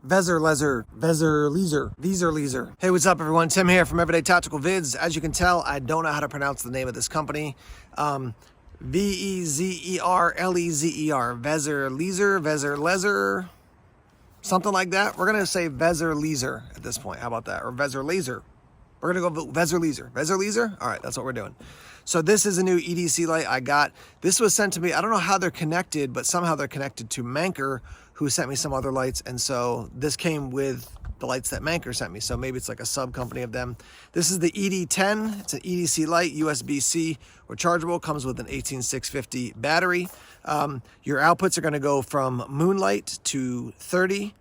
Vezerlezer. Hey, what's up everyone? Tim here from Everyday Tactical Vids. As you can tell, I don't know how to pronounce the name of this company. Vezerlezer, Vezerlezer, something like that. We're gonna say Vezerlezer at this point. How about that? Or Vezerlezer. We're gonna go Vezerlezer. Vezerlezer? All right, that's what we're doing. So this is a new EDC light I got. This was sent to me. I don't know how they're connected, but somehow they're connected to Manker, who sent me some other lights. And so this came with the lights that Manker sent me. So maybe it's like a sub company of them. This is the ED10. It's an EDC light, USB-C, rechargeable, comes with an 18650 battery. Your outputs are gonna go from Moonlight to 30.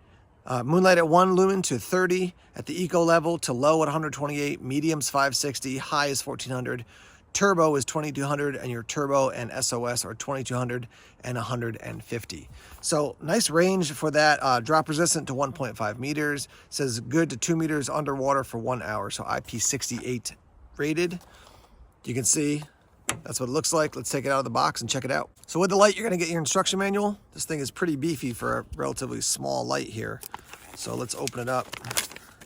Moonlight at 1 lumen to 30 at the eco level to low at 128, medium's 560, high is 1400, turbo is 2200, and your turbo and SOS are 2200 and 150. So nice range for that. Drop resistant to 1.5 meters, says good to 2 meters underwater for 1 hour. So IP68 rated. You can see that's what it looks like. Let's take it out of the box and check it out. So with the light, you're gonna get your instruction manual. This thing is pretty beefy for a relatively small light here. So let's open it up.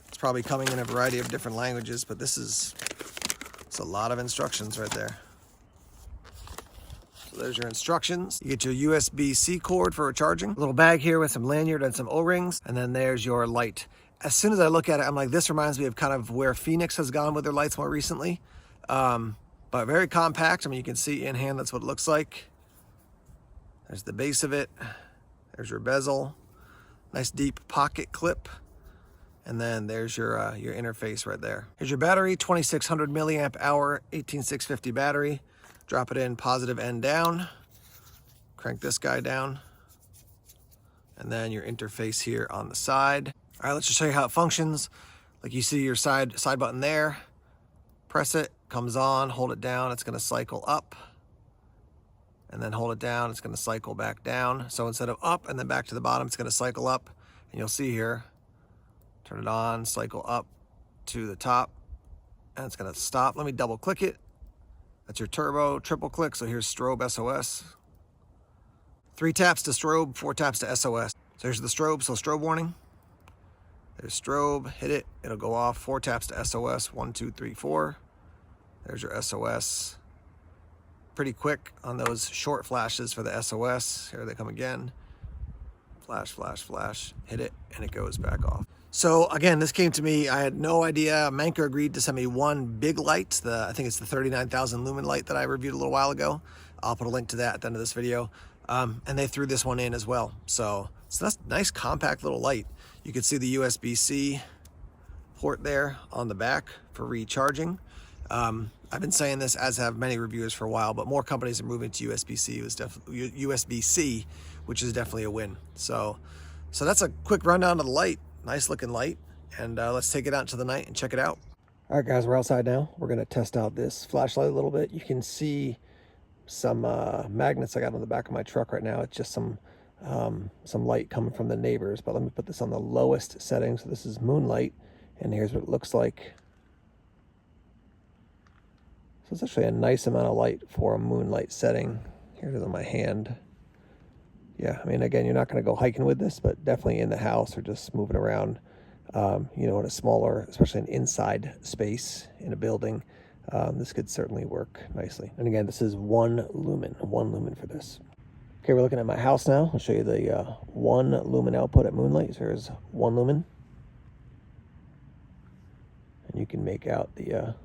It's probably coming in a variety of different languages, but it's a lot of instructions right there. So there's your instructions. You get your USB-C cord for recharging. A little bag here with some lanyard and some O-rings, and then there's your light. As soon as I look at it, I'm like, this reminds me of kind of where Phoenix has gone with their lights more recently. But very compact. I mean, you can see in hand, that's what it looks like. There's the base of it. There's your bezel. Nice deep pocket clip. And then there's your interface right there. Here's your battery, 2600 milliamp hour, 18650 battery. Drop it in, positive end down. Crank this guy down. And then your interface here on the side. All right, let's just show you how it functions. Like you see your side button there. Press it, comes on, hold it down, it's gonna cycle up. And then hold it down, it's gonna cycle back down. So instead of up and then back to the bottom, it's gonna cycle up. And you'll see here, turn it on, cycle up to the top, and it's gonna stop. Let me double click it. That's your turbo, triple click, so here's strobe SOS. 3 taps to strobe, 4 taps to SOS. So here's the strobe, so strobe warning. There's strobe, hit it, it'll go off. 4 taps to SOS, 1, 2, 3, 4. There's your SOS. Pretty quick on those short flashes for the SOS. Here they come again. Flash, flash, flash, hit it, and it goes back off. So again, this came to me, I had no idea. Manker agreed to send me one big light. I think it's the 39,000 lumen light that I reviewed a little while ago. I'll put a link to that at the end of this video. And they threw this one in as well. So that's a nice compact little light. You can see the USB-C port there on the back for recharging. I've been saying this, as have many reviewers for a while, but more companies are moving to USB-C. USB-C, which is definitely a win. So that's a quick rundown of the light. Nice looking light. And let's take it out into the night and check it out. All right, guys, we're outside now. We're gonna test out this flashlight a little bit. You can see some magnets I got on the back of my truck right now. It's just some light coming from the neighbors, but let me put this on the lowest setting. So this is moonlight, and here's what it looks like. So it's actually a nice amount of light for a moonlight setting. Here it is on my hand. Yeah, I mean, again, you're not going to go hiking with this, but definitely in the house or just moving around, you know, in a smaller, especially an inside space in a building. This could certainly work nicely. And again, this is 1 lumen for this. Okay, we're looking at my house now. I'll show you the 1 lumen output at moonlight. So here's 1 lumen. And you can make out the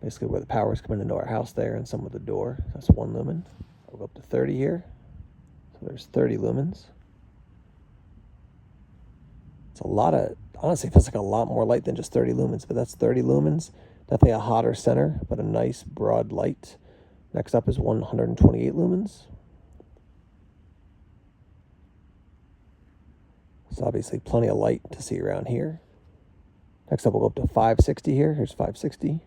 basically where the power is coming into our house there, and some with the door. That's 1 lumen. I'll go up to 30 here. So there's 30 lumens. It's a lot of, honestly, it feels like a lot more light than just 30 lumens, but that's 30 lumens. Definitely a hotter center, but a nice broad light. Next up is 128 lumens. So obviously plenty of light to see around here. Next up, we'll go up to 560 here. Here's 560.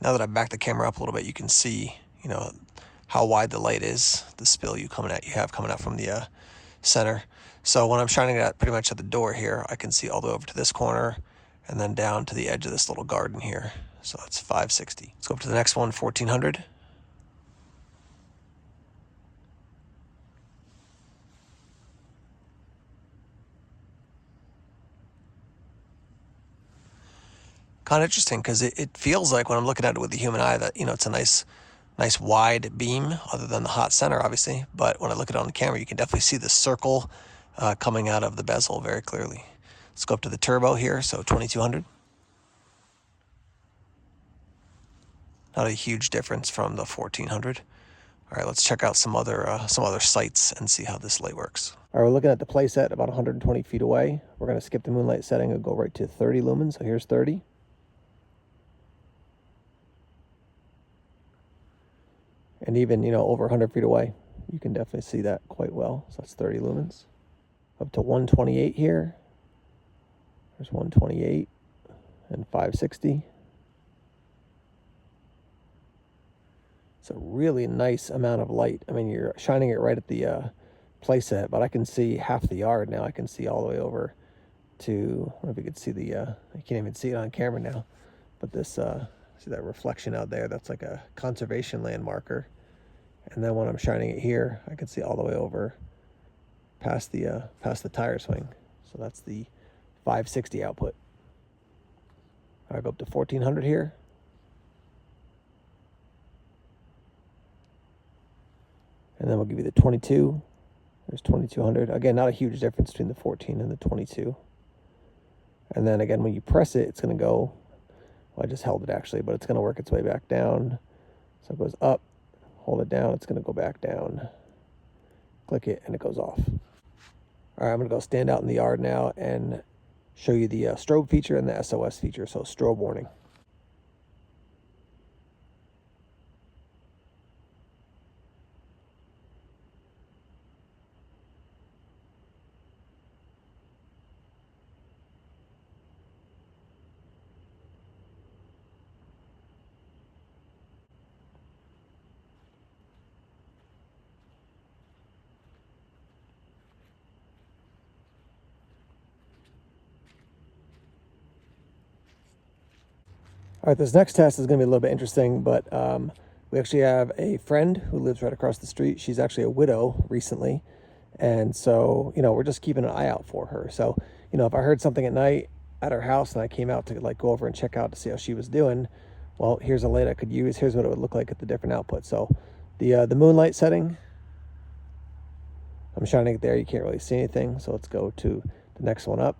Now that I've backed the camera up a little bit, you can see, you know, how wide the light is, the spill you have coming out from the center. So when I'm shining it pretty much at the door here, I can see all the way over to this corner and then down to the edge of this little garden here. So that's 560. Let's go up to the next one, 1400. Kind of interesting because it feels like when I'm looking at it with the human eye that, it's a nice wide beam, other than the hot center, obviously. But when I look at it on the camera, you can definitely see the circle coming out of the bezel very clearly. Let's go up to the turbo here, so 2200. Not a huge difference from the 1400. All right, let's check out some other sites and see how this light works. All right, we're looking at the playset about 120 feet away. We're going to skip the moonlight setting and go right to 30 lumens. So here's 30. And even, over 100 feet away, you can definitely see that quite well. So that's 30 lumens. Up to 128 here. There's 128 and 560. It's a really nice amount of light. I mean, you're shining it right at the playset, but I can see half the yard now. I can see all the way over to, I don't know if you could see I can't even see it on camera now, but this, see that reflection out there? That's like a conservation land marker. And then when I'm shining it here, I can see all the way over past the tire swing. So that's the 560 output. All right, go up to 1400 here. And then we'll give you the 22. There's 2200. Again, not a huge difference between the 14 and the 22. And then again, when you press it, it's going to go, well, I just held it actually, but it's going to work its way back down. So it goes up, hold it down, it's going to go back down. Click it, and it goes off. All right, I'm going to go stand out in the yard now and show you the strobe feature and the SOS feature, so strobe warning. All right, this next test is going to be a little bit interesting, but we actually have a friend who lives right across the street. She's actually a widow recently, and so, we're just keeping an eye out for her. So, if I heard something at night at her house and I came out to go over and check out to see how she was doing, well, here's a light I could use. Here's what it would look like at the different outputs. So the moonlight setting, I'm shining it there. You can't really see anything. So let's go to the next one up.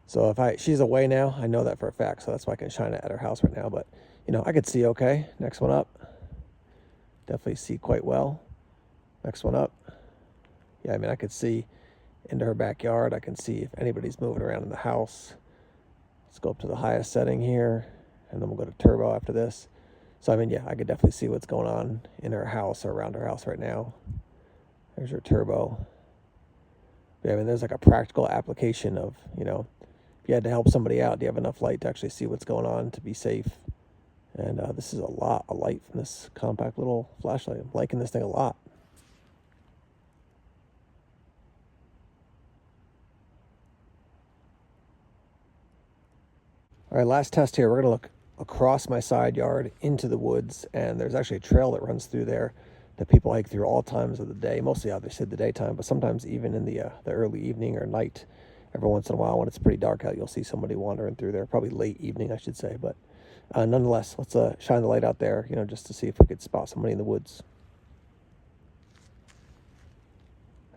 So she's away now, I know that for a fact, so that's why I can shine it at her house right now. But, I could see okay. Next one up. Definitely see quite well. Next one up. Yeah, I mean, I could see into her backyard. I can see if anybody's moving around in the house. Let's go up to the highest setting here, and then we'll go to turbo after this. So, I mean, yeah, I could definitely see what's going on in her house or around her house right now. There's her turbo. Yeah, I mean, there's like a practical application of, if you had to help somebody out, do you have enough light to actually see what's going on to be safe? And this is a lot of light from this compact little flashlight. I'm liking this thing a lot. All right, last test here. We're going to look across my side yard into the woods, and there's actually a trail that runs through there that people hike through all times of the day, mostly obviously the daytime, but sometimes even in the early evening or night. Every once in a while when it's pretty dark out, you'll see somebody wandering through there, probably late evening, I should say. But nonetheless, let's shine the light out there, just to see if we could spot somebody in the woods.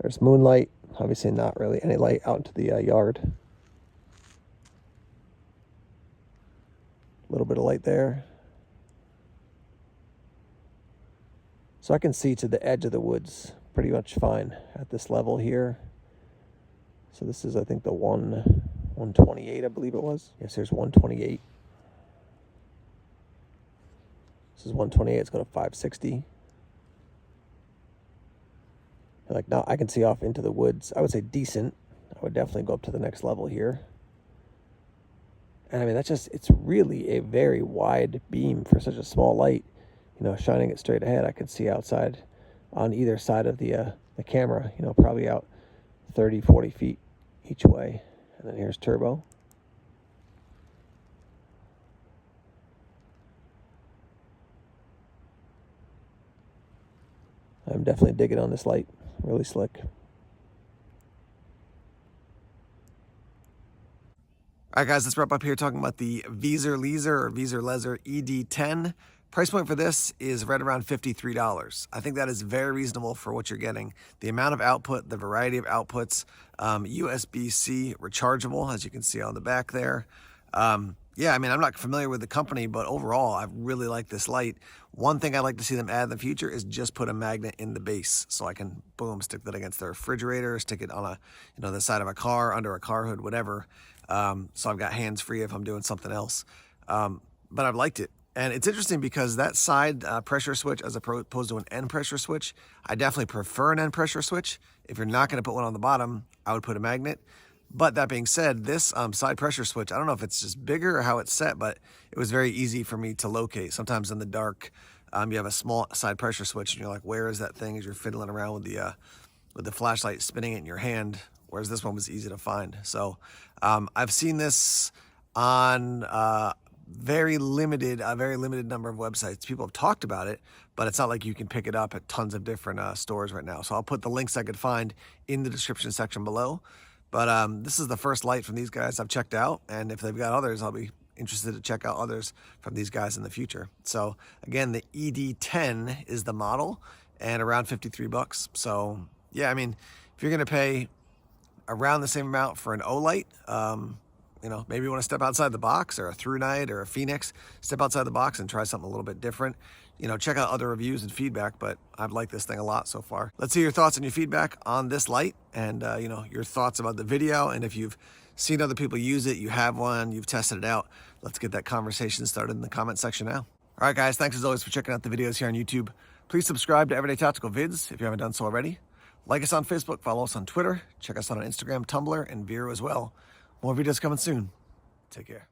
There's moonlight, obviously not really any light out into the yard. A little bit of light there. So I can see to the edge of the woods pretty much fine at this level here. So this is, I think, the 128, I believe it was. Yes, here's 128. This is 128. Let's go to 560. Like now, I can see off into the woods. I would say decent. I would definitely go up to the next level here. And I mean, it's really a very wide beam for such a small light. Shining it straight ahead, I could see outside on either side of the camera, probably out 30, 40 feet each way. And then here's turbo. I'm definitely digging on this light. Really slick. All right, guys, let's wrap up here talking about the Vezerlezer ED10. Price point for this is right around $53. I think that is very reasonable for what you're getting. The amount of output, the variety of outputs, USB-C rechargeable, as you can see on the back there. Yeah, I mean, I'm not familiar with the company, but overall, I really like this light. One thing I'd like to see them add in the future is just put a magnet in the base, so I can, boom, stick that against the refrigerator, stick it on the side of a car, under a car hood, whatever. So I've got hands-free if I'm doing something else. But I've liked it. And it's interesting because that side pressure switch as opposed to an end pressure switch, I definitely prefer an end pressure switch. If you're not going to put one on the bottom, I would put a magnet. But that being said, this side pressure switch, I don't know if it's just bigger or how it's set, but it was very easy for me to locate. Sometimes in the dark, you have a small side pressure switch and you're like, where is that thing as you're fiddling around with the flashlight, spinning it in your hand, whereas this one was easy to find. So I've seen this on a very limited number of websites. People have talked about it, but it's not like you can pick it up at tons of different stores right now. So I'll put the links I could find in the description section below. But this is the first light from these guys I've checked out, and if they've got others, I'll be interested to check out others from these guys in the future. So again, the ED10 is the model, and around 53 bucks. So yeah, I mean, if you're gonna pay around the same amount for an O light, maybe you want to step outside the box, or a through night, or a Phoenix, step outside the box and try something a little bit different. Check out other reviews and feedback, but I've liked this thing a lot so far. Let's hear your thoughts and your feedback on this light, and your thoughts about the video, and if you've seen other people use it, you have one, you've tested it out, let's get that conversation started in the comment section now. All right, guys, thanks as always for checking out the videos here on YouTube. Please subscribe to Everyday Tactical Vids if you haven't done so already. Like us on Facebook, follow us on Twitter, check us out on Instagram, Tumblr, and Vero as well. More videos coming soon. Take care.